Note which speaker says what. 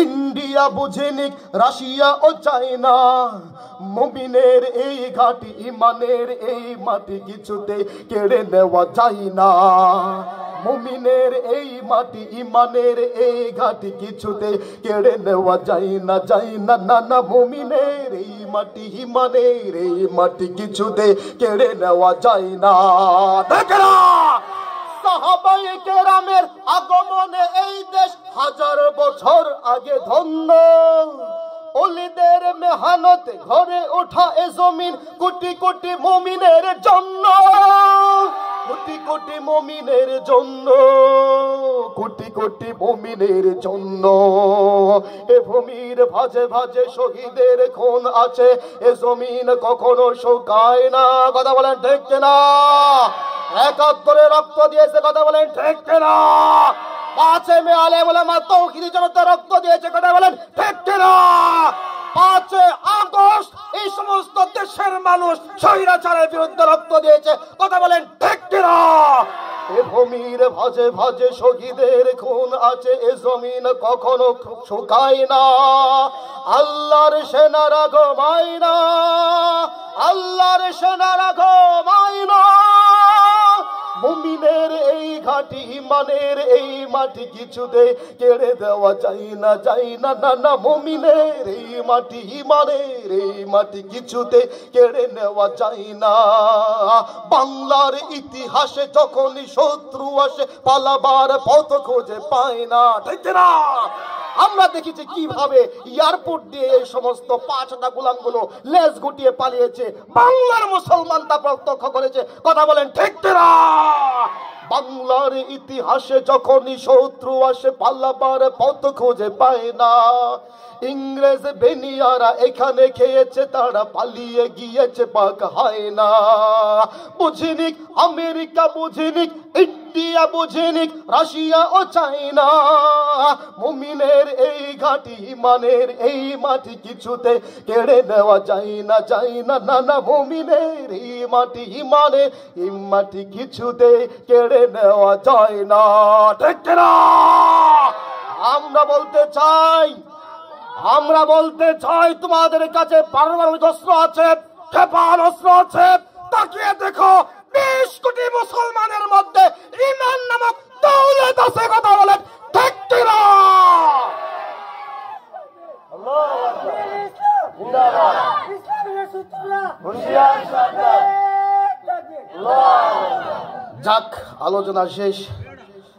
Speaker 1: India বুঝিনি, Russia ও China, মুমিনের এই ঘাটি, ইমানের এই মাটি কিছুতে কেড়ে নেওয়া যায় না। মুমিনের এই মাটি, ইমানের এই ঘাটি কিছুতে কেড়ে নেওয়া যায় না, যায় না, না না। মুমিনের এই মাটি, ইমানের এই মাটি কিছুতে কেড়ে নেওয়া যায় না। দেখরা সাহাবায়ে কেরামের আগমনে এই দেশ হাজার বছর আগে ধন্য। ওলিদের মেহনত ঘরে ওঠা এ জমিন কোটি কোটি মুমিনের জন্য, কোটি কোটি মুমিনের জন্য, কোটি কোটি মুমিনের জন্য। এ ভূমির ভাজে ভাজে শহীদের খুন আছে, এ জমিন কখনো শুকায় না। কথা বলেন ঠিক কিনা? একাত্তরে রক্ত দিয়েছে, কথা বলেন ঠিক কিনা? 5 মে আলেম ওলামা তৌহিদি জনতা রক্ত দিয়েছে, কথা বলেন ঠিক কিনা? 5 আগস্ট এই সমস্ত দেশের মানুষ স্বৈরাচারের বিরুদ্ধে রক্ত দিয়েছে, কথা বলেন ঠিক কিনা? এ ভূমির ভাজে ভাজে শহীদের খুন আছে, এ জমিন কখনো শুকায় না। আল্লাহর সেনারা ঘুমায় না, আল্লাহর সেনারা ঘুমায় না। মুমিনের এই ঘাটি, ইমানের এই মাটি কিছুতে কেড়ে দেওয়া যায় না, যায় না, না না। মুমিনের এই মাটি, ইমানের এই মাটি কিছুতে কেড়ে নেওয়া যায় না। বাংলার ইতিহাসে যখনই শত্রু আসে পালাবার পথ খুঁজে পায় না, ঠিক না? আমরা দেখেছি কিভাবে এয়ারপোর্ট দিয়ে এই সমস্ত 5টা গোলামগুলো লেজ গুটিয়ে পালিয়েছে, বাংলার মুসলমান তা প্রত্যক্ষ করেছে, কথা বলেন ঠিক না? বাংলার ইতিহাসে যখনই শত্রু আসে পালাবার পথ খুঁজে পায় না। ইংরেজ বেনিয়ারা এখানে খেয়েছে, তারা পালিয়ে গিয়েছে পাক হয় না। বুঝিনি আমেরিকা, বুঝিনি ইন্ডিয়া, বুঝিনি রাশিয়া ও চায়না, মুমিনের এই ঘাটি, ইমানের এই মাটি কিছুতে কেড়ে নেওয়া যায় না, যায় না, না না। মুমিনের এই মাটি, ইমানের এই মাটি কিছুতে কেড়ে নেওয়া যায় না, ঠিক না? আমরা বলতে চাই, আমরা বলতে চাই তোমাদের কাছে পারমাণবিক অস্ত্র আছে, ক্ষেপণাস্ত্র আছে, তাকিয়ে দেখো 20 কোটি মুসলমানের মধ্যে ঈমান নামক দৌলত আছে, কথা বলেন ঠিক কিনা? আল্লাহু আকবার, জিন্দাবাদ, ইসলামের সূত্ররা হুঁশিয়ার সাবধান। যাক, আলোচনা শেষ।